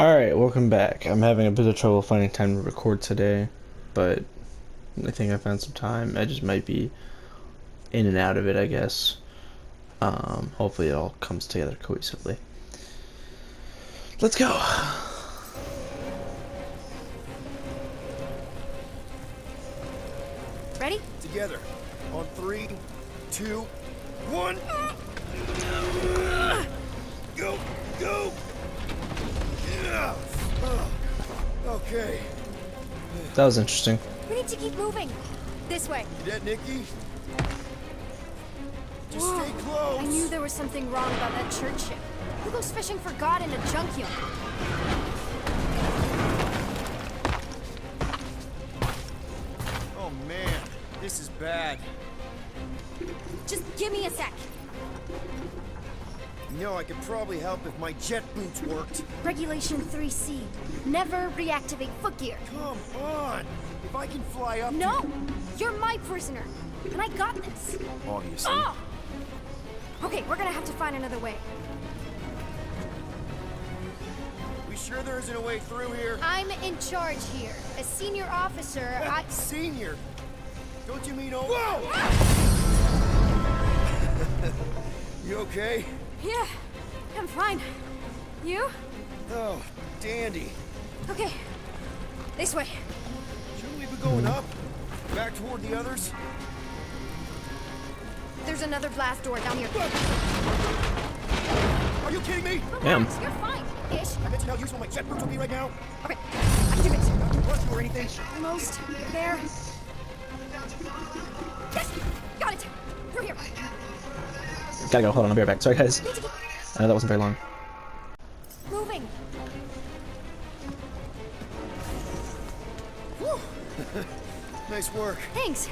Alright, welcome back. I'm having a bit of trouble finding time to record today, but I think I found some time. I just might be in and out of it, I guess. Hopefully it all comes together cohesively. Let's go! Ready? Together. On 3, 2, 1. Go! Go! Yeah. Okay. That was interesting. We need to keep moving. This way. You dead, Nikki? Just Whoa. stay close. I knew there was something wrong about that church ship. Who goes fishing for God in a junkyard? Oh man, this is bad. Just give me a sec. You know, I could probably help if my jet boots worked. Regulation 3C. Never reactivate footgear. Come on! If I can fly up No! You're my prisoner. And I got this. Obviously. Oh! Okay, we're gonna have to find another way. We sure there isn't a way through here? I'm in charge here. As senior officer, I... Senior! Don't you mean old? Whoa! You okay? Yeah, I'm fine. You? Oh, dandy. Okay. This way. Shouldn't we be going up? Back toward the others? There's another blast door down here. Are you kidding me? Damn. Relax, you're fine. Ish. I mentioned how useful my jet boots will be right now. Okay, I can do it. Not to rush you or anything. Almost there. Yes! Got it! Through here. Gotta go, hold on, I'll be right back. Sorry guys. I know that wasn't very long. Moving. Nice work. Thanks.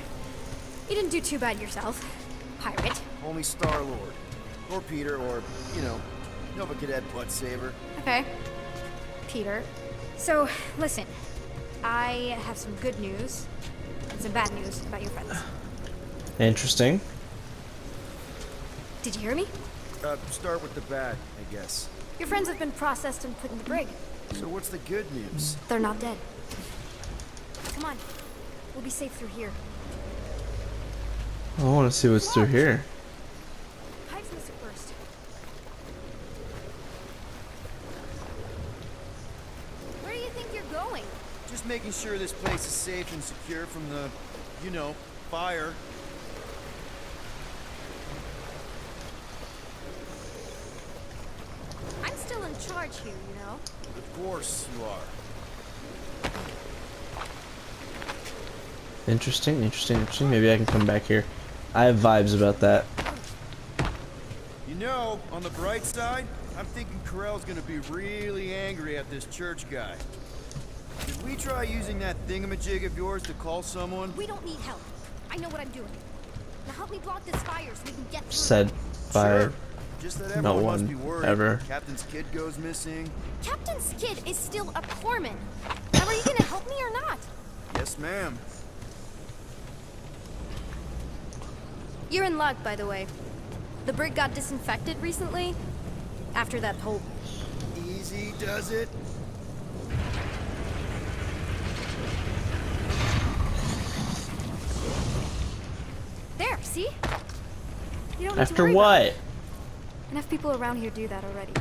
You didn't do too bad yourself. Pirate. Call me Star-Lord. Or Peter, or, you know, Nova Cadet Butt Saver. Okay. Peter. So, listen. I have some good news and some bad news about your friends. Interesting. Did you hear me? Start with the bad, I guess. Your friends have been processed and put in the brig. So what's the good news? They're not dead. Come on. We'll be safe through here. I want to see what's through here. Hive's missing first. Where do you think you're going? Just making sure this place is safe and secure from the, you know, fire. I'm still in charge here, you know? Of course you are. Interesting, interesting, interesting. Maybe I can come back here. I have vibes about that. You know, on the bright side, I'm thinking Corell's gonna be really angry at this church guy. Did we try using that thingamajig of yours to call someone? We don't need help. I know what I'm doing. Now help me block this fire so we can get through. Said by Sure. Just that no everyone must one be worried. ever. Captain's kid goes missing. Captain's kid is still a corpsman. Now are you gonna help me or not? Yes, ma'am. You're in luck, by the way. The brig got disinfected recently. After that whole... Easy does it. There, see? You don't need to after worry about it. what? Enough people around here do that already.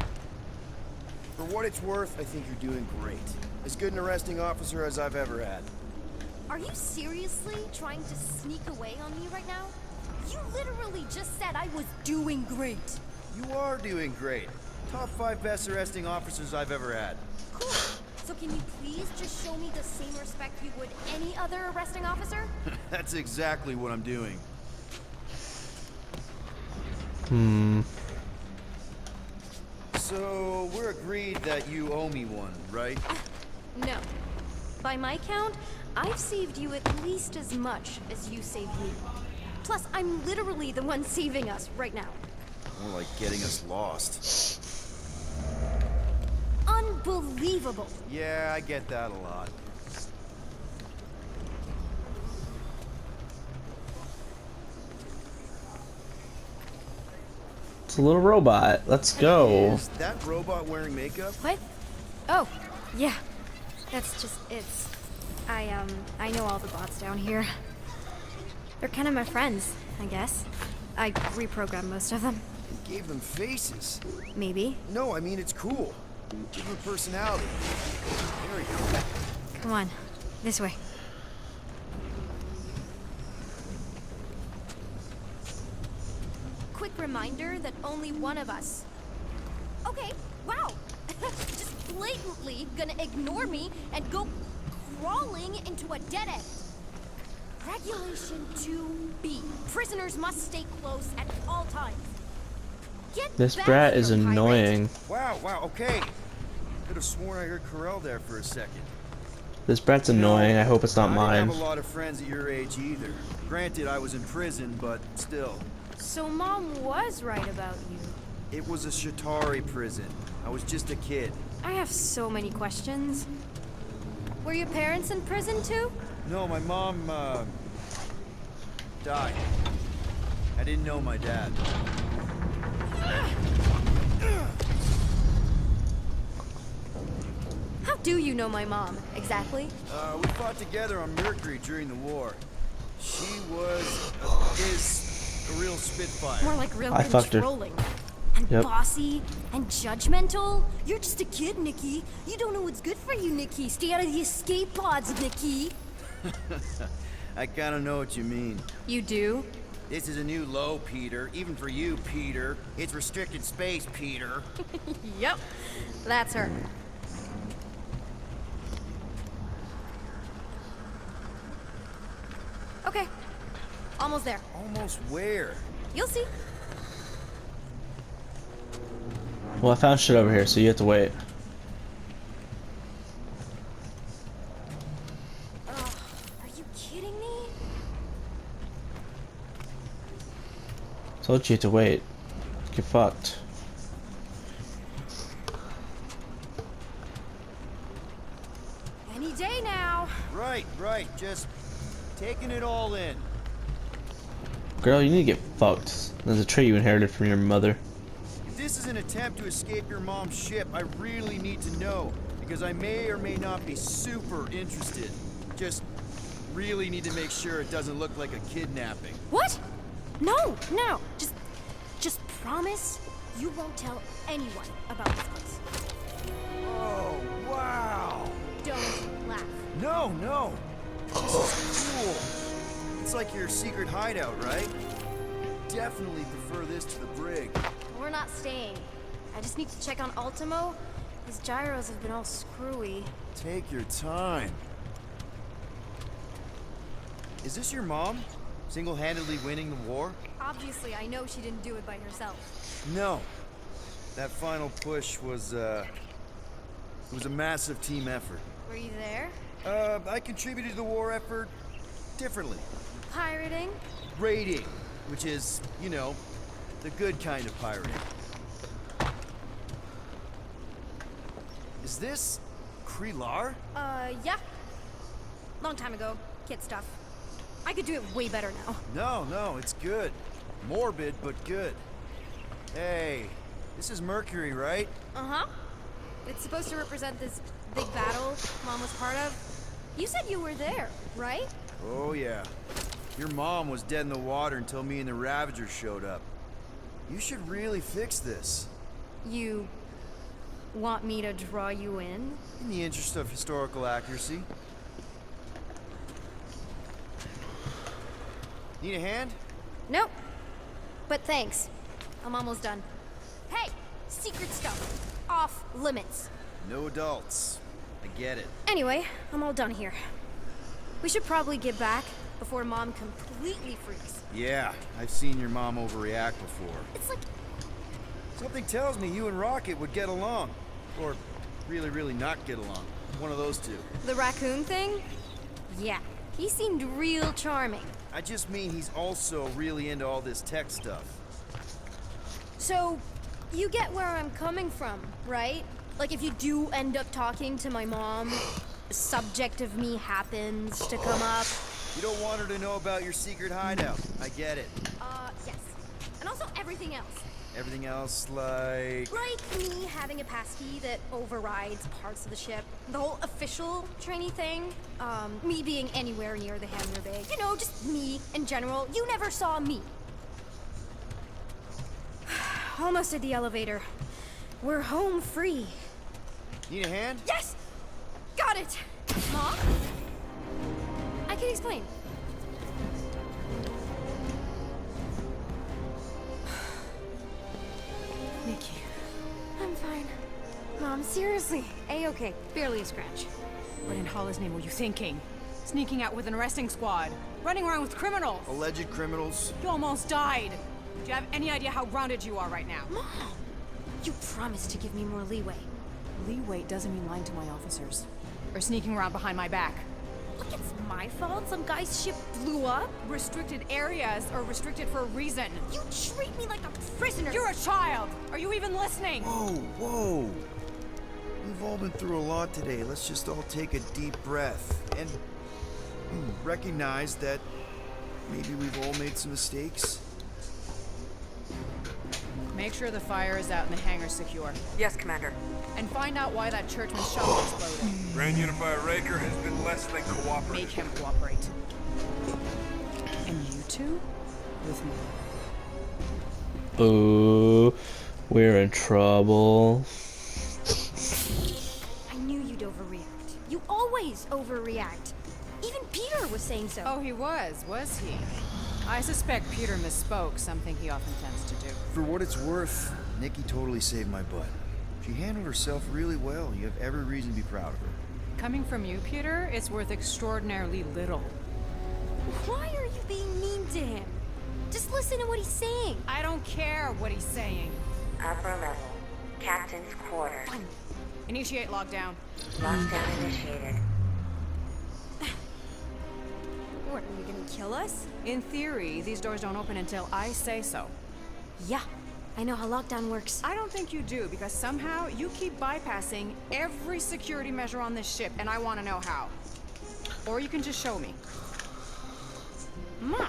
For what it's worth, I think you're doing great. As good an arresting officer as I've ever had. Are you seriously trying to sneak away on me right now? You literally just said I was doing great. You are doing great. Top 5 best arresting officers I've ever had. Cool. So can you please just show me the same respect you would any other arresting officer? That's exactly what I'm doing. So, we're agreed that you owe me one, right? No. By my count, I've saved you at least as much as you saved me. Plus, I'm literally the one saving us right now. More like getting us lost. Unbelievable. Yeah, I get that a lot. It's a little robot. Let's go. Is that robot wearing makeup? What? Oh, yeah. I know all the bots down here. They're kind of my friends, I guess. I reprogrammed most of them. You gave them faces. Maybe. No, I mean, it's cool. Give them personality. Very cool. Come on, this way. Quick reminder that only one of us. Okay, wow. Just blatantly gonna ignore me and go crawling into a dead end. Regulation 2B. Prisoners must stay close at all times. Get This back brat here, is pirate. annoying. Wow, okay. Could have sworn I heard Corell there for a second. This brat's annoying. I hope it's not I mine. didn't have a lot of friends at your age either. Granted, I was in prison, but still. So Mom was right about you. It was a Shatari prison. I was just a kid. I have so many questions. Were your parents in prison too? No, my mom, died. I didn't know my dad. How do you know my mom, exactly? We fought together on Mercury during the war. She is a real spitfire. More like real I fucked her. controlling. And Yep. bossy and judgmental. You're just a kid, Nikki. You don't know what's good for you, Nikki. Stay out of the escape pods, Nikki. I kinda know what you mean. You do? This is a new low, Peter. Even for you, Peter. It's restricted space, Peter. Yep. That's her. Okay. Almost there. Almost where? You'll see. Well, I found shit over here, so you have to wait. Ugh, are you kidding me? Told you to wait. Get fucked. Any day now. Right. Just taking it all in. Girl, you need to get fucked. There's a trait you inherited from your mother. If this is an attempt to escape your mom's ship, I really need to know. Because I may or may not be super interested. Just really need to make sure it doesn't look like a kidnapping. What? No. Just promise you won't tell anyone about this place. Oh, wow. Don't laugh. No. This is cool. It's like your secret hideout, right? Definitely prefer this to the brig. We're not staying. I just need to check on Ultimo. His gyros have been all screwy. Take your time. Is this your mom? Single-handedly winning the war? Obviously, I know she didn't do it by herself. No. That final push was, it was a massive team effort. Were you there? I contributed to the war effort differently. Pirating? Raiding, which is, you know, the good kind of pirating. Is this Krelar? Yeah. Long time ago. Kid stuff. I could do it way better now. No, it's good. Morbid, but good. Hey, this is Mercury, right? Uh-huh. It's supposed to represent this big battle Mom was part of. You said you were there, right? Oh, yeah. Your mom was dead in the water until me and the Ravagers showed up. You should really fix this. You want me to draw you in? In the interest of historical accuracy. Need a hand? Nope. But thanks. I'm almost done. Hey! Secret stuff. Off limits. No adults. I get it. Anyway, I'm all done here. We should probably get back before Mom completely freaks. Yeah, I've seen your mom overreact before. It's like... Something tells me you and Rocket would get along. Or really not get along. One of those two. the raccoon thing? Yeah. He seemed real charming. I just mean he's also really into all this tech stuff. So, you get where I'm coming from, right? Like if you do end up talking to my mom, the subject of me happens to come up. You don't want her to know about your secret hideout. I get it. Yes. And also everything else. Everything else, like... Like me having a passkey that overrides parts of the ship. The whole official trainee thing. Me being anywhere near the hangar bay. You know, just me in general. You never saw me. Almost at the elevator. We're home free. Need a hand? Yes! Got it! Mom? I can explain. Nikki. I'm fine. Mom, seriously. A-okay. Barely a scratch. What in Hollis' name were you thinking? Sneaking out with an arresting squad? Running around with criminals? Alleged criminals? You almost died! Do you have any idea how grounded you are right now? Mom! You promised to give me more leeway. Leeway doesn't mean lying to my officers. Or sneaking around behind my back. Look, it's my fault some guy's ship blew up. Restricted areas are restricted for a reason. You treat me like a prisoner. You're a child! Are you even listening? Whoa, whoa. We've all been through a lot today. Let's just all take a deep breath and recognize that maybe we've all made some mistakes. Make sure the fire is out and the hangar's secure. Yes, Commander. And find out why that churchman's shuttle exploded. Grand Unifier Raker has been less than cooperative. Make him cooperate. And you two? With me. Boo. We're in trouble. I knew you'd overreact. You always overreact. Even Peter was saying so. Oh, he was he? I suspect Peter misspoke, something he often tends to do. For what it's worth, Nikki totally saved my butt. She handled herself really well. You have every reason to be proud of her. Coming from you, Peter, it's worth extraordinarily little. Why are you being mean to him? Just listen to what he's saying. I don't care what he's saying. Upper level. Captain's quarters. Initiate lockdown. Lockdown initiated. What, are you gonna kill us? In theory, these doors don't open until I say so. Yeah, I know how lockdown works. I don't think you do, because somehow you keep bypassing every security measure on this ship, and I want to know how. Or you can just show me. Mom!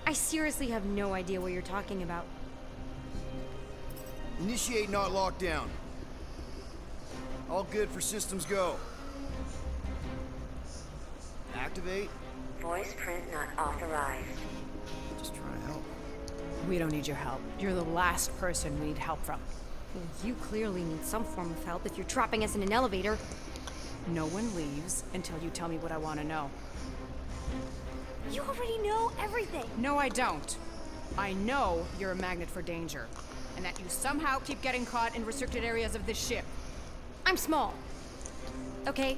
I seriously have no idea what you're talking about. Initiate not lockdown. All good for systems go. Activate. Voice print not authorized. Just trying to help. We don't need your help. You're the last person we need help from. Well, you clearly need some form of help if you're trapping us in an elevator. No one leaves until you tell me what I want to know. You already know everything. No, I don't. I know you're a magnet for danger, and that you somehow keep getting caught in restricted areas of this ship. I'm small. Okay?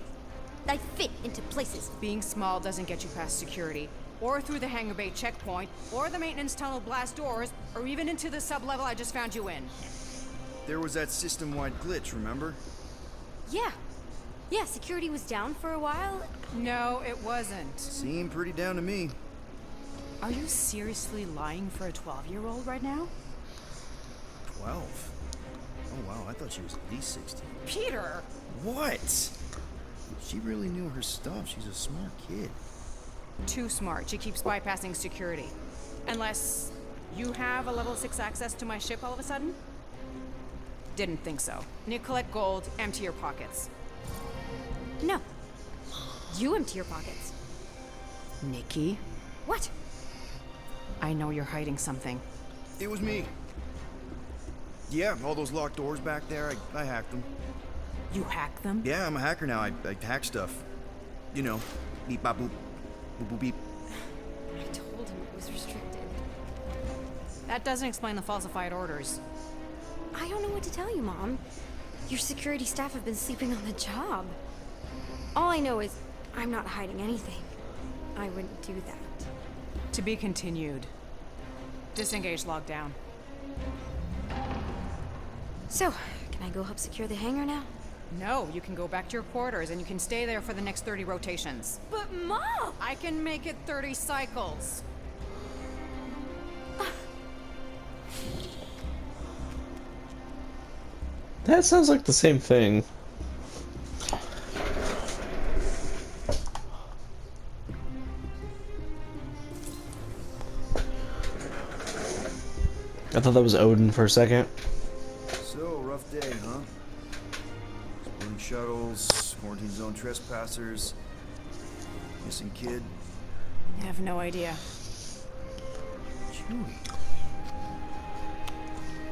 I fit into places. Being small doesn't get you past security, or through the hangar bay checkpoint, or the maintenance tunnel blast doors, or even into the sub-level I just found you in. There was that system-wide glitch, remember? Yeah. Yeah, security was down for a while. No, it wasn't. Seemed pretty down to me. Are you seriously lying for a 12-year-old right now? 12? Oh wow, I thought she was at least 16. Peter! What? She really knew her stuff. She's a smart kid. Too smart. She keeps bypassing security. Unless you have a level 6 access to my ship all of a sudden? Didn't think so. Nicolette Gold, empty your pockets. No. You empty your pockets. Nikki, What? I know you're hiding something. It was me. Yeah, all those locked doors back there, I hacked them. You hack them? Yeah, I'm a hacker now. I hack stuff. You know, beep bop boop, boop boop beep. I told him it was restricted. That doesn't explain the falsified orders. I don't know what to tell you, Mom. Your security staff have been sleeping on the job. All I know is I'm not hiding anything. I wouldn't do that. To be continued. Disengage lockdown. So, can I go help secure the hangar now? No, you can go back to your quarters and you can stay there for the next 30 rotations. But Mom! I can make it 30 cycles. That sounds like the same thing. I thought that was Odin for a second. So, rough day, huh? Exploding shuttles, quarantine zone trespassers, missing kid. I have no idea. Chewie.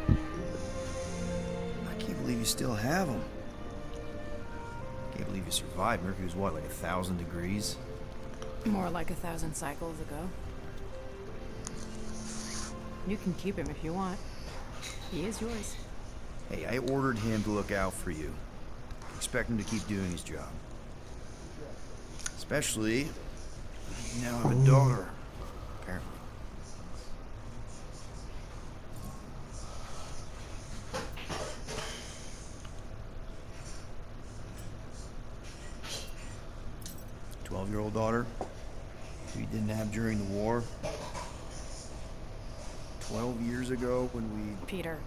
I can't believe you still have him. Can't believe you survived. Mercury was what, like 1,000 degrees? More like 1,000 cycles ago. You can keep him if you want. He is yours. Hey, I ordered him to look out for you. Expect him to keep doing his job. Especially, you now have a daughter, apparently. A 12-year-old daughter who you didn't have during the war. 12 years ago when we... Peter.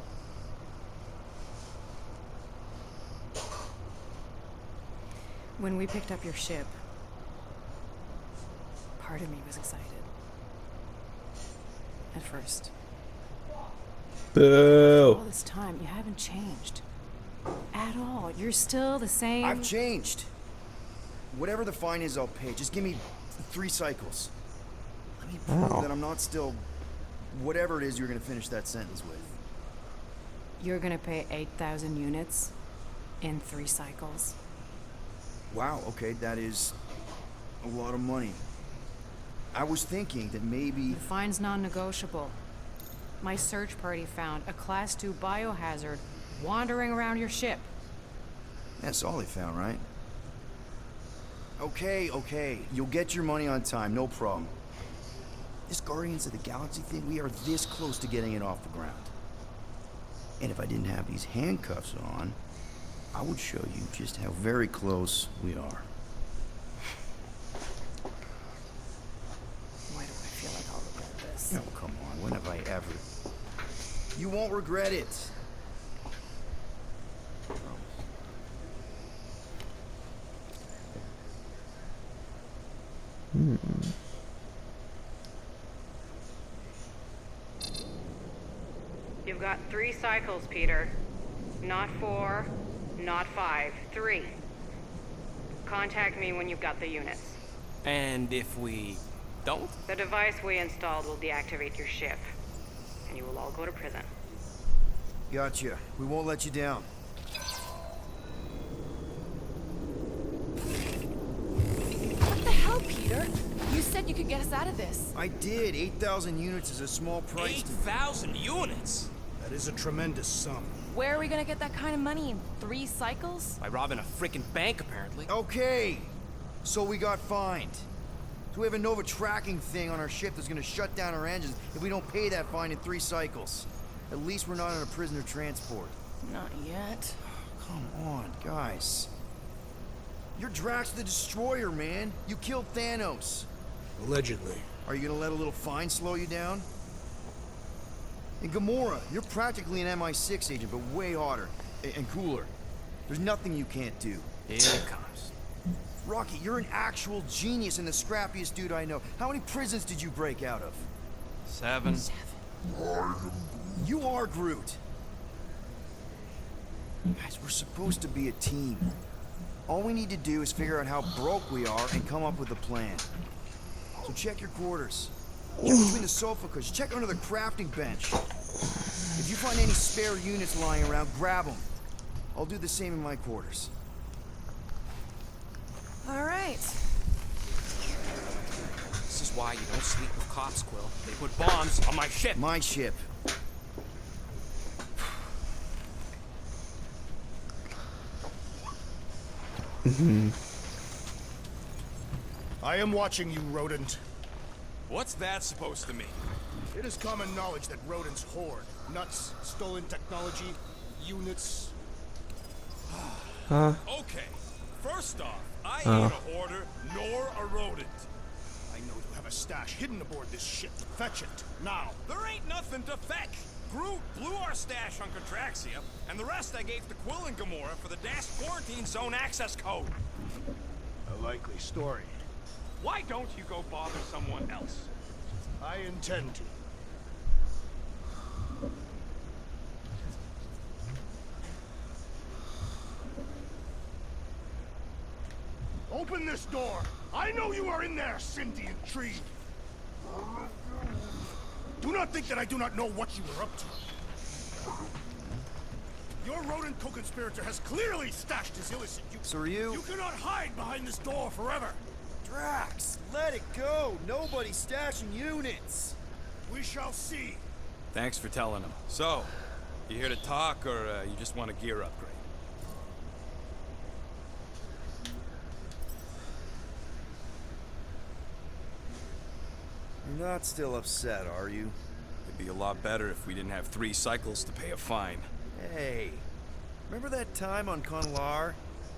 When we picked up your ship, part of me was excited. At first. Boo! All this time, you haven't changed. At all. You're still the same. I've changed. Whatever the fine is, I'll pay. Just give me 3 cycles. Let me prove that I'm not still... whatever it is you're gonna finish that sentence with. You're gonna pay 8,000 units in 3 cycles. Wow, okay, that is a lot of money. I was thinking that maybe... The fine's non-negotiable. My search party found a Class 2 biohazard wandering around your ship. That's all they found, right? Okay, you'll get your money on time, no problem. This Guardians of the Galaxy thing, we are this close to getting it off the ground. And if I didn't have these handcuffs on, I would show you just how very close we are. Why do I feel like I'll regret this? Oh, come on, when have I ever... You won't regret it. You've got 3 cycles, Peter. Not 4, not 5, 3. Contact me when you've got the units. And if we don't? The device we installed will deactivate your ship, and you will all go to prison. Gotcha. We won't let you down. What the hell, Peter? You said you could get us out of this. I did. 8,000 units is a small price to... 8,000 units? That is a tremendous sum. Where are we gonna get that kind of money in 3 cycles? By robbing a freaking bank, apparently. Okay, so we got fined. So we have a Nova tracking thing on our ship that's gonna shut down our engines if we don't pay that fine in 3 cycles. At least we're not on a prisoner transport. Not yet. Come on, guys. You're Drax the Destroyer, man. You killed Thanos. Allegedly. Are you gonna let a little fine slow you down? And Gamora, you're practically an MI6 agent, but way hotter and cooler. There's nothing you can't do. Here it comes. Rocky, you're an actual genius and the scrappiest dude I know. How many prisons did you break out of? 7. You are Groot. Guys, we're supposed to be a team. All we need to do is figure out how broke we are and come up with a plan. So check your quarters. Check between the sofa cushions. Check under the crafting bench. If you find any spare units lying around, grab them. I'll do the same in my quarters. All right. This is why you don't sleep with cops, Quill. They put bombs on my ship. My ship. I am watching you, rodent. What's that supposed to mean? It is common knowledge that rodents hoard nuts, stolen technology, units. Okay, first off, I ain't a hoarder nor a rodent. I know you have a stash hidden aboard this ship. Fetch it, now. There ain't nothing to fetch. Groot blew our stash on Contraxia, and the rest I gave to Quill and Gamora for the dash quarantine zone access code. A likely story. Why don't you go bother someone else? I intend to. Open this door! I know you are in there, sentient tree! Do not think that I do not know what you were up to. Your rodent co-conspirator has clearly stashed his illicit. So are you? You cannot hide behind this door forever! Drax, let it go! Nobody's stashing units! We shall see. Thanks for telling him. So, you here to talk, or you just want a gear upgrade? You're not still upset, are you? It'd be a lot better if we didn't have 3 cycles to pay a fine. Hey, remember that time on Conlar?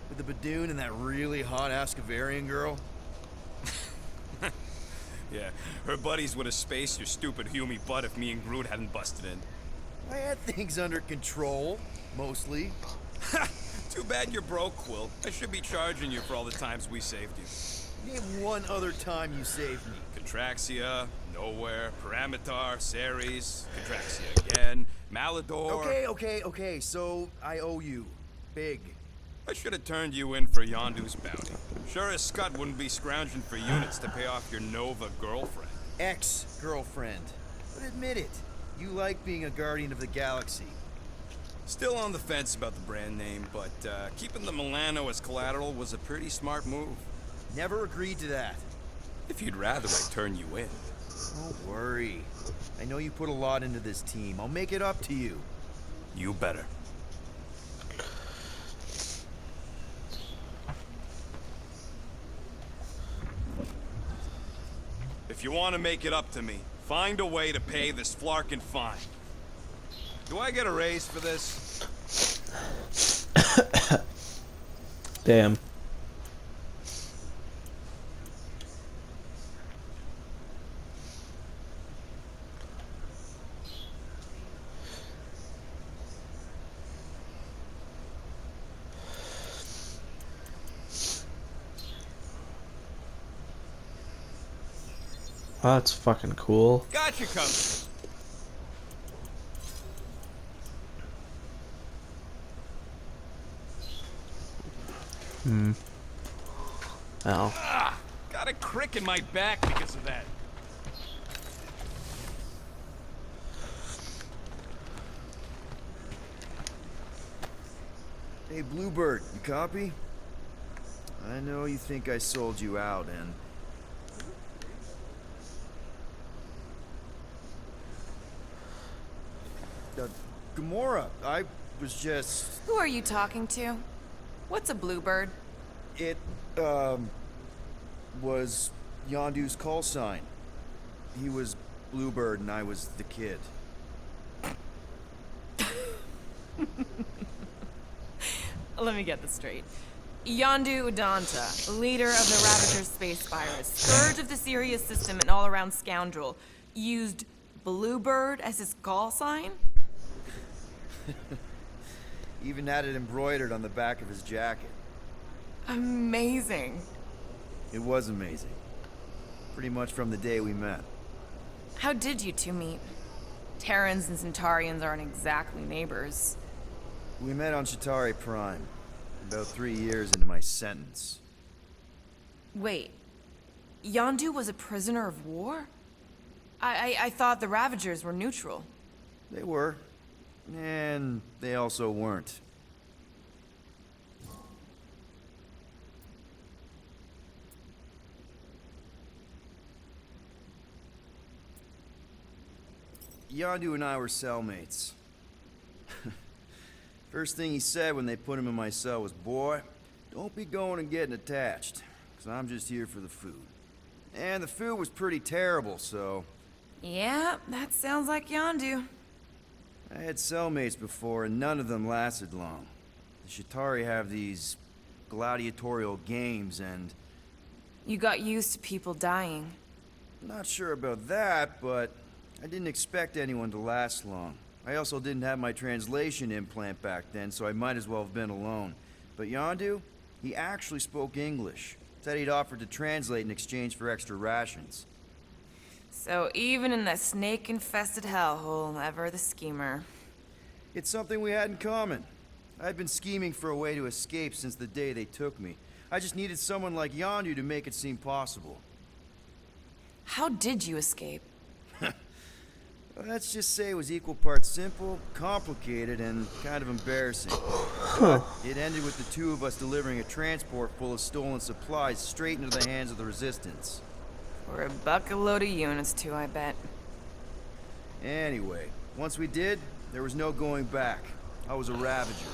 With the Badoon and that really hot Ascavarian girl? Yeah, her buddies would have spaced your stupid Hume butt if me and Groot hadn't busted in. I had things under control, mostly. Too bad you're broke, Quill. I should be charging you for all the times we saved you. Name one other time you saved me. Contraxia, Nowhere, Paramitar, Ceres, Contraxia again, Malador... Okay, so I owe you. Big. I should have turned you in for Yondu's bounty. Sure as Scott wouldn't be scrounging for units to pay off your Nova girlfriend. Ex-girlfriend. But admit it, you like being a Guardian of the Galaxy. Still on the fence about the brand name, but keeping the Milano as collateral was a pretty smart move. Never agreed to that. If you'd rather I turn you in. Don't worry. I know you put a lot into this team. I'll make it up to you. You better. If you want to make it up to me, find a way to pay this Flarkin fine. Do I get a raise for this? Damn. Oh, that's fucking cool. Gotcha, coach. Oh. Got a crick in my back because of that. Hey, Bluebird, you copy? I know you think I sold you out, and... Gamora, I was just... Who are you talking to? What's a bluebird? It, was Yondu's call sign. He was Bluebird and I was the kid. Let me get this straight. Yondu Udonta, leader of the Ravager space virus, scourge of the Sirius system and all-around scoundrel, used Bluebird as his call sign? Even had it embroidered on the back of his jacket. Amazing. It was amazing. Pretty much from the day we met. How did you two meet? Terrans and Centaurians aren't exactly neighbors. We met on Chitauri Prime, about 3 years into my sentence. Wait, Yondu was a prisoner of war? I thought the Ravagers were neutral. They were. And they also weren't. Yondu and I were cellmates. First thing he said when they put him in my cell was, "Boy, don't be going and getting attached, 'cause I'm just here for the food." And the food was pretty terrible, so... Yeah, that sounds like Yondu. I had cellmates before, and none of them lasted long. The Chitauri have these gladiatorial games, and... You got used to people dying. Not sure about that, but I didn't expect anyone to last long. I also didn't have my translation implant back then, so I might as well have been alone. But Yondu, he actually spoke English. Said he'd offered to translate in exchange for extra rations. So even in that snake-infested hellhole, ever the schemer. It's something we had in common. I'd been scheming for a way to escape since the day they took me. I just needed someone like Yondu to make it seem possible. How did you escape? Let's just say it was equal parts simple, complicated, and kind of embarrassing. But it ended with the two of us delivering a transport full of stolen supplies straight into the hands of the Resistance. For a load of units, too, I bet. Anyway, once we did, there was no going back. I was a Ravager.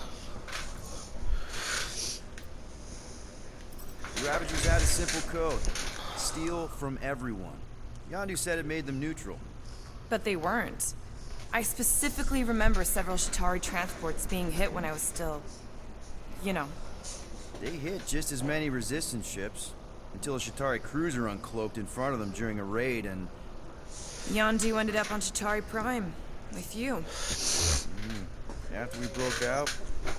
The Ravagers had a simple code. Steal from everyone. Yondu said it made them neutral. But they weren't. I specifically remember several Shatari transports being hit when I was still... you know. They hit just as many Resistance ships, until a Shatari cruiser uncloaked in front of them during a raid and... Yondu ended up on Shatari Prime. With you. After we broke out,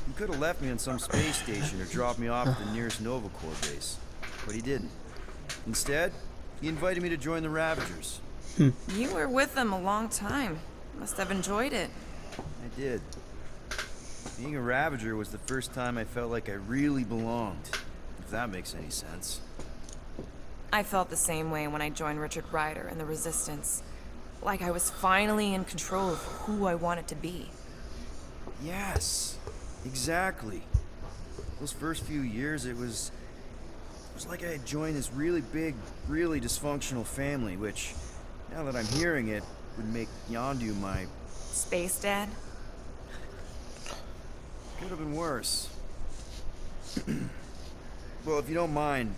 he could have left me on some space station or dropped me off at the nearest Nova Corps base. But he didn't. Instead, he invited me to join the Ravagers. You were with them a long time. Must have enjoyed it. I did. Being a Ravager was the first time I felt like I really belonged, if that makes any sense. I felt the same way when I joined Richard Ryder and the Resistance. Like I was finally in control of who I wanted to be. Yes, exactly. Those first few years, it was like I had joined this really big, really dysfunctional family, which, now that I'm hearing it, would make Yondu my... Space Dad? Could have been worse. Well, if you don't mind,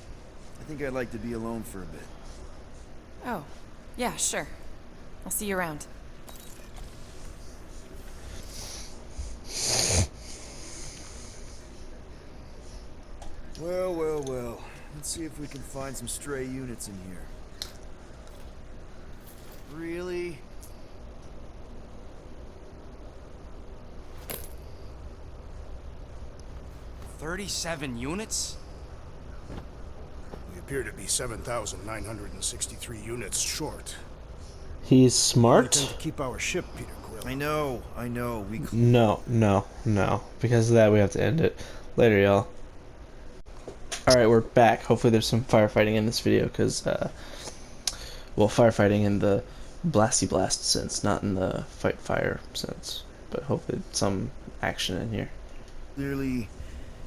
I think I'd like to be alone for a bit. Oh, yeah, sure. I'll see you around. Well, well, well. Let's see if we can find some stray units in here. Really? "37 units? We appear to be 7,963 units short. He's We smart? tend to keep our ship, Peter Quill. I know. We... No. Because of that, we have to end it. Later, y'all. Alright, we're back. Hopefully there's some firefighting in this video, because, well, firefighting in the blasty blast sense, not in the fight fire sense. But hopefully some action in here. Clearly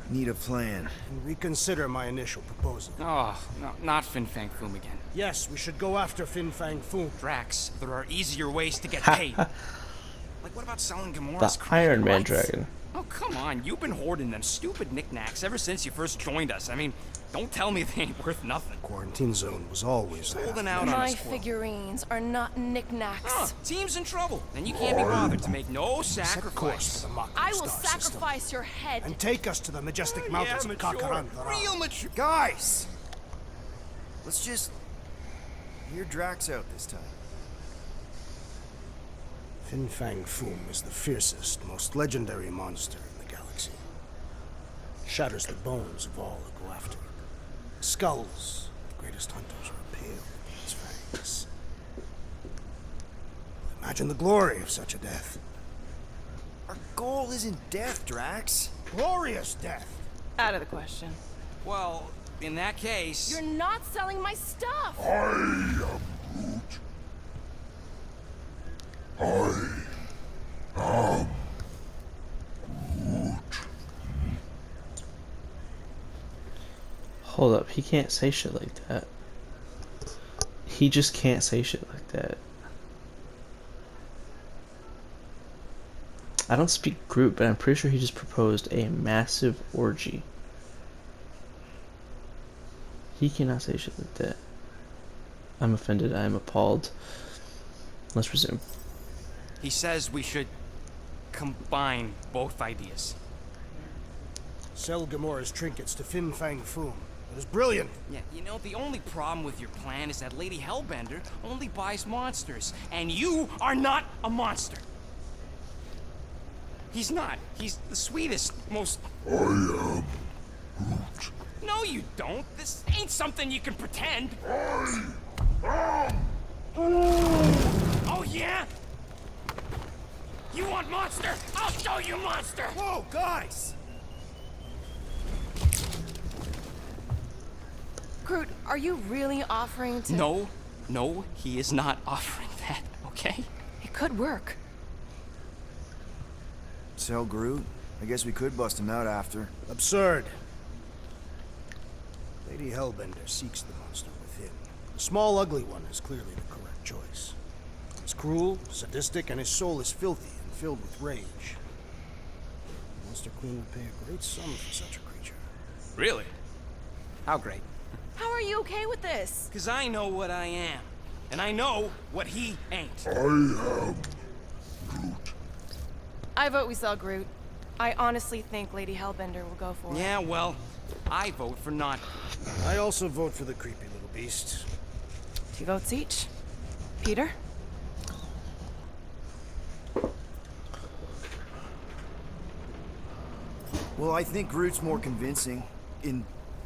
need a plan. And reconsider my initial proposal. Oh, no, not Fin Fang Foom again. Yes, we should go after Fin Fang Foom. Drax, there are easier ways to get paid. Like, what about selling Gamora's The Iron Man rights? Dragon. Oh, come on. You've been hoarding them stupid knickknacks ever since you first joined us. I mean, don't tell me they ain't worth nothing. Quarantine zone was always there. Holding out on My us, Quill. figurines are not knickknacks. Huh, team's in trouble, and you can't be bothered to make no Set course sacrifice. for the Mako I will star system, sacrifice your head. and take us to the majestic mountains of mature. Kakarandara. Real mature. Guys! Let's just... hear Drax out this time. Fin Fang Foom is the fiercest, most legendary monster in the galaxy. Shatters the bones of all who go after it. Skulls of the greatest hunters are impaled with its fangs. Imagine the glory of such a death. Our goal isn't death, Drax. Glorious death! Out of the question. Well, in that case... You're not selling my stuff! Hold up, he can't say shit like that. He just can't say shit like that. I don't speak Groot, but I'm pretty sure he just proposed a massive orgy. He cannot say shit like that. I'm offended, I am appalled. Let's resume. He says we should combine both ideas. Sell Gamora's trinkets to Fin Fang Foom. It is brilliant. Yeah, you know, the only problem with your plan is that Lady Hellbender only buys monsters, and you are not a monster. He's not. He's the sweetest, most... I am Groot. No, you don't. This ain't something you can pretend. Oh, yeah? You want monster? I'll show you monster! Whoa, guys! Groot, are you really offering to... No, he is not offering that, okay? It could work. Sell Groot? I guess we could bust him out after. Absurd. Lady Hellbender seeks the monster within. The small, ugly one is clearly the correct choice. He's cruel, sadistic, and his soul is filthy and filled with rage. The Monster Queen would pay a great sum for such a creature. Really? How great? How are you okay with this? Because I know what I am. And I know what he ain't. I vote we sell Groot. I honestly think Lady Hellbender will go for it. Yeah, well, I vote for not. I also vote for the creepy little beast. 2 votes each. Peter? Well, I think Groot's more convincing, in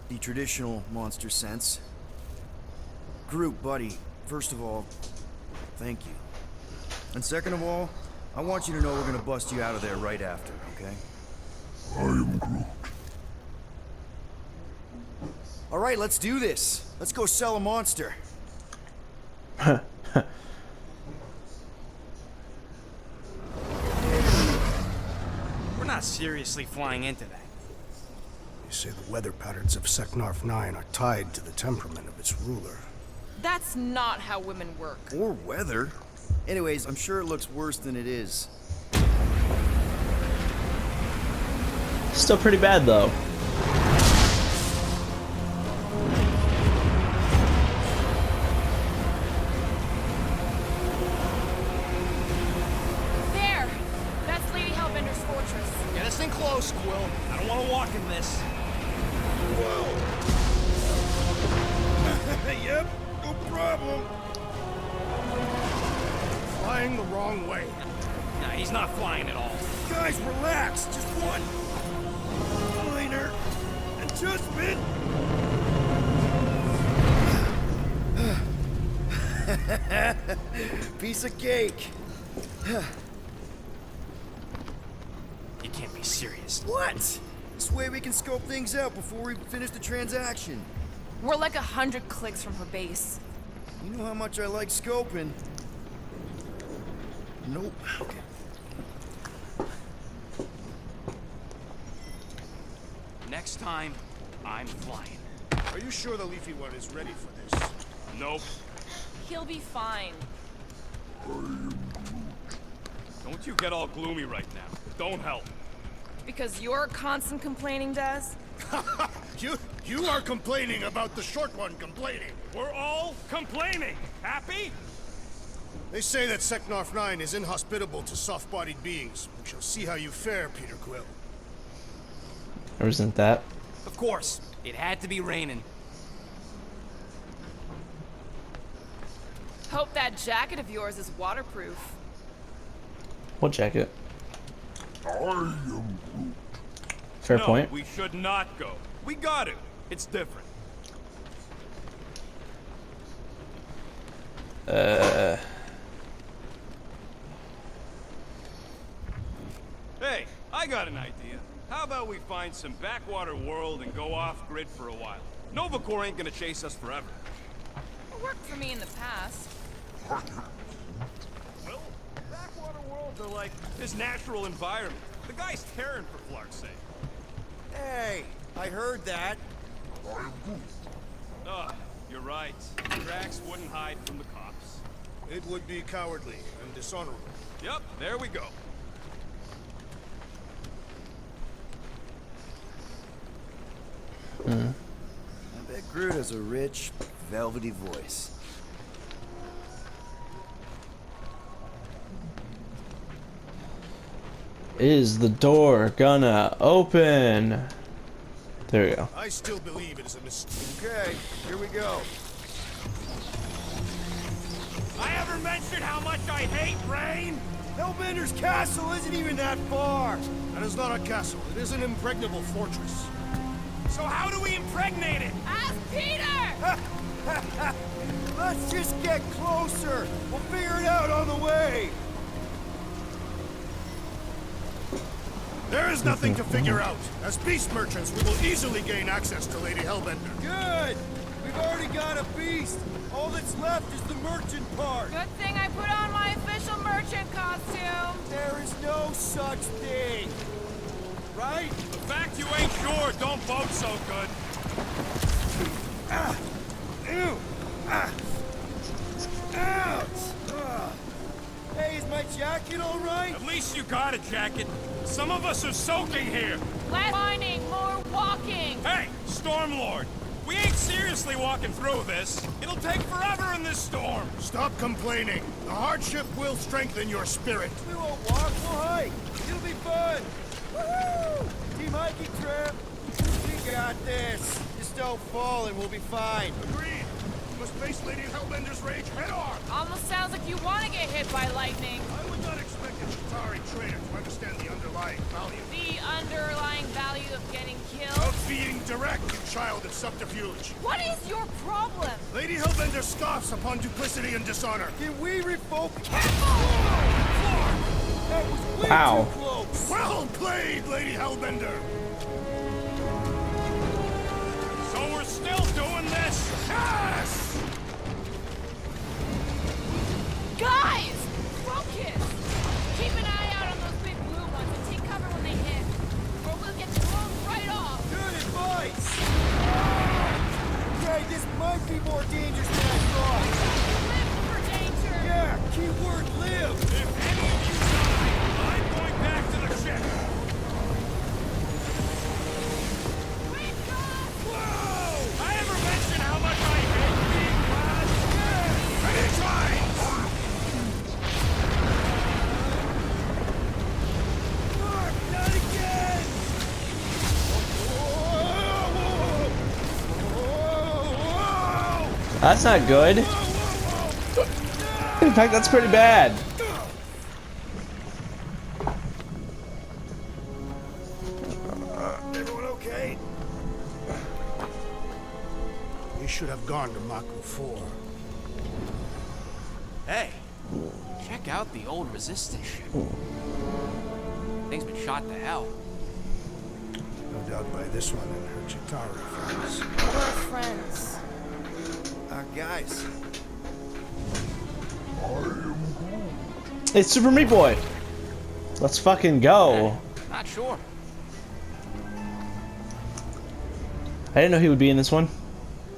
the traditional monster sense. Groot, buddy, first of all, thank you. And second of all, I want you to know we're gonna bust you out of there right after, okay? I am Groot. All right, let's do this. Let's go sell a monster. We're not seriously flying into that. They say the weather patterns of Seknarf 9 are tied to the temperament of its ruler. That's not how women work. Or weather. Anyways, I'm sure it looks worse than it is. Still pretty bad though. There! That's Lady Hellbender's fortress. Get us in close, Quill. I don't want to walk in this. Yep, no problem. Flying the wrong way. Nah, he's not flying at all. Guys, relax. Just one minor adjustment. Piece of cake. You can't be serious. What? This way we can scope things out before we finish the transaction. We're like 100 clicks from her base. You know how much I like scoping. Nope. Okay. Next time, I'm flying. Are you sure the Leafy one is ready for this? Nope. He'll be fine. Don't you get all gloomy right now. Don't help. Because you're constant complaining, Des? You are complaining about the short one complaining. We're all complaining. Happy? They say that Seknarf 9 is inhospitable to soft-bodied beings. We shall see how you fare, Peter Quill. Or isn't that? Of course, it had to be raining. Hope that jacket of yours is waterproof. What jacket? Fair No, point. we should not go. We got to. It's different. Hey, I got an idea. How about we find some backwater world and go off-grid for a while? Nova Corps ain't gonna chase us forever. It worked for me in the past. Well, backwater worlds are like this natural environment. The guy's tearing for Flark's sake. Hey, I heard that. You're right. Drax wouldn't hide from the cops. It would be cowardly and dishonorable. Yep, there we go. I bet Groot has a rich, velvety voice. Is the door gonna open? There we go. I still believe it is a mistake. Okay, here we go. I ever mentioned how much I hate rain? Hellbender's castle isn't even that far. That is not a castle. It is an impregnable fortress. So how do we impregnate it? Ask Peter! Let's just get closer. We'll figure it out on the way. There is nothing to figure out. As beast merchants, we will easily gain access to Lady Hellbender. Good. We've We've already got a beast. All that's left is the merchant part. Good thing I put on my official merchant costume. There is no such thing. Right? The fact you ain't sure don't bode so good. Ew! Ouch! Hey, is my jacket all right? At least you got a jacket. Some of us are soaking here. Less whining, more walking. Hey, Stormlord. We ain't seriously walking through this. It'll take forever in this storm. Stop complaining. The hardship will strengthen your spirit. We won't walk, we'll hike. It'll be fun. Woohoo! Team hiking trip. We got this. Just don't fall and we'll be fine. Agreed. You must face Lady Hellbender's rage head on. Almost sounds like you want to get hit by lightning. I would not expect a Chitauri trader to understand the underlying value. The underlying value of getting killed. Of being direct, you child of subterfuge. What is your problem? Lady Hellbender scoffs upon duplicity and dishonor. Can we refocus? Careful! That was way Ow. too close. Well played, Lady Hellbender. So we're still doing this? Yes! Guys! Focus! Keep an eye out on those big blue ones and take cover when they hit. Or we'll get blown right off. Good advice. Okay, this might be more dangerous than I thought. Live for danger! Yeah, keyword live. If any of you die, I'm going back to the ship. Wait, God! Whoa! I ever mention how much I hate being glad? Many times! Mark, not again. Whoa. That's not good. In fact, that's pretty bad. Everyone okay? We should have gone to Maku 4. Hey, check out the old resistance ship. Thing's been shot to hell. No doubt by this one and her Chitauri friends. We're friends. Guys, It's Super Meat Boy. Let's fucking go. Not sure. I didn't know he would be in this one.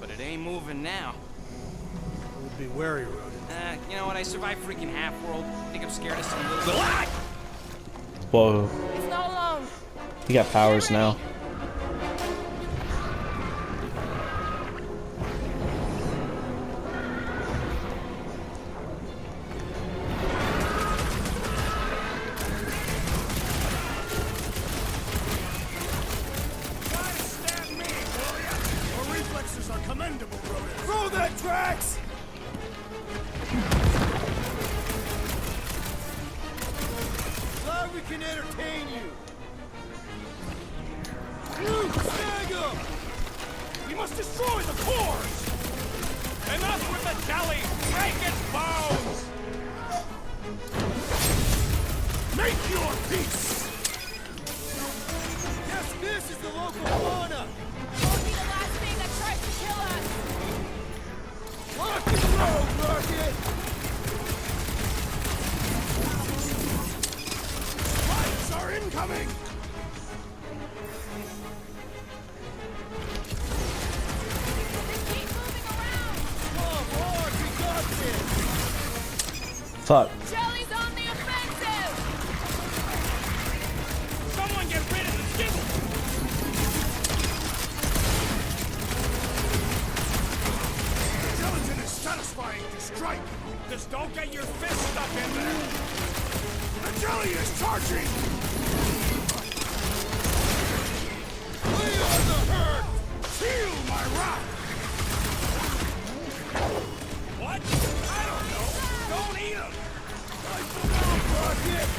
But it ain't moving now. Would be wary, Rodent. You know what? I survived freaking Half-World. Think I'm scared of some little... Whoa. He's not alone. He got powers now. Stab me, will ya? Your reflexes are commendable, Rodent. throw that Drax. Glad we can entertain you. Snag him. We must destroy the cores! Enough with the jelly! Break its bones! Make your peace! Yes, this is the local fauna. Won't be the last thing that tries to kill us. Rock and roll, Rocket. Spikes are incoming! They keep moving around. Come on, we got this. Fuck. Jelly's on the offensive. Someone get rid of the skittle! Gelatin is satisfying to strike! Just don't get your fist stuck in there! The jelly is charging! We are the herd. Feel my wrath! What? I don't know! Don't eat them! Rocket.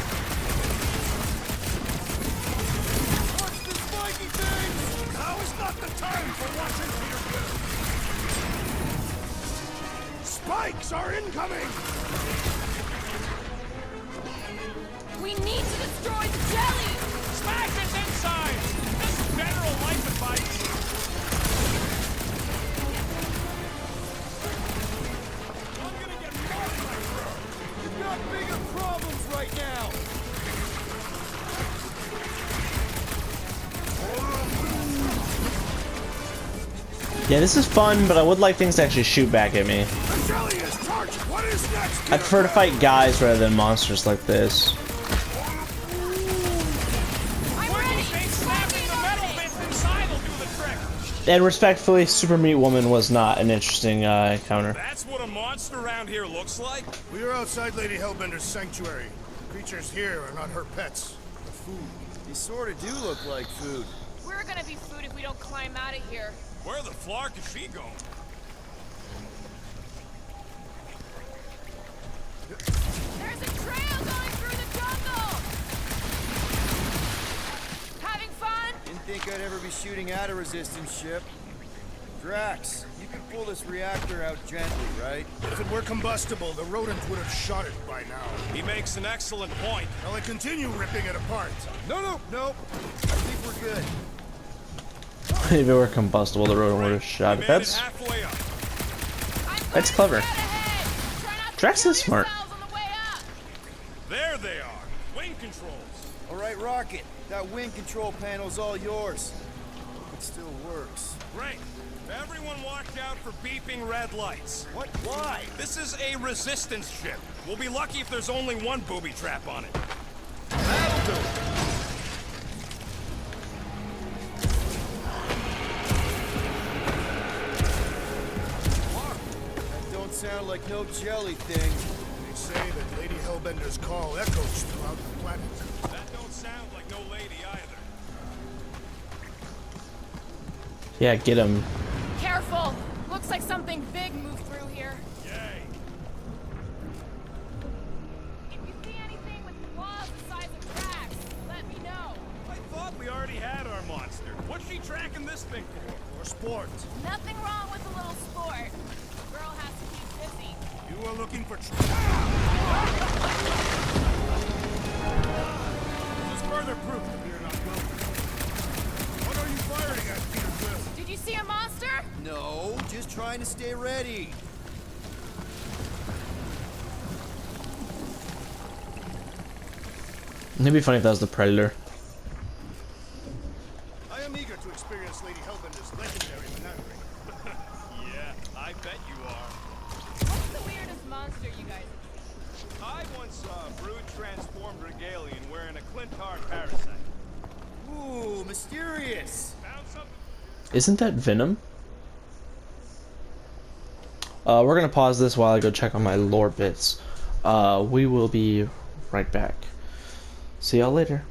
Watch the spiky things. Now is not the time for watching for your good! Spikes are incoming! We need to destroy the jelly. Smash its insides! This is general life advice! Yeah, this is fun, but I would like things to actually shoot back at me. I prefer to fight guys rather than monsters like this. And respectfully, Super Meat Woman was not an interesting encounter. That's what a monster around here looks like? We are outside Lady Hellbender's sanctuary. Creatures here are not her pets, but food. You sort of do look like food. We're gonna be food if we don't climb out of here. Where the flark is she going? There's a trail going through the jungle! Having fun? Didn't think I'd ever be shooting at a resistance ship. Drax, you can pull this reactor out gently, right? If it were combustible, the rodent would have shot it by now. He makes an excellent point. Shall I continue ripping it apart? No. I think we're good. If it were combustible, the rodent would have shot it. We made it That's halfway up. that's clever. Drax is smart. There they are. Wing controls. All right, Rocket. That wind control panel's all yours. It still works. Great. Everyone watch out for beeping red lights. What? Why? This is a resistance ship. We'll be lucky if there's only one booby trap on it. That'll do. That don't sound like no jelly thing. They say that Lady Hellbender's call echoes throughout the planet. That don't sound like no lady either. Yeah, get him. Careful! Looks like something big moved through here. Yay. If you see anything with claws the size of Drax, let me know. I thought we already had our monster. What's she tracking this thing for? For sport. Nothing wrong with a little sport. Girl has to keep busy. You are looking for This is further proof that we are not going. What are you firing at, Peter Quill? Did you see a monster? No, just trying to stay ready. It'd be funny if that was the Predator. I am eager to experience Lady Hellbender's legendary menagerie. Yeah, I bet you are. What's the weirdest monster you guys have seen? I once saw a brood transformed regalian wearing a Clintar parasite. Ooh, mysterious. Found something? Isn't that Venom? We're gonna pause this while I go check on my lore bits. We will be right back. See y'all later.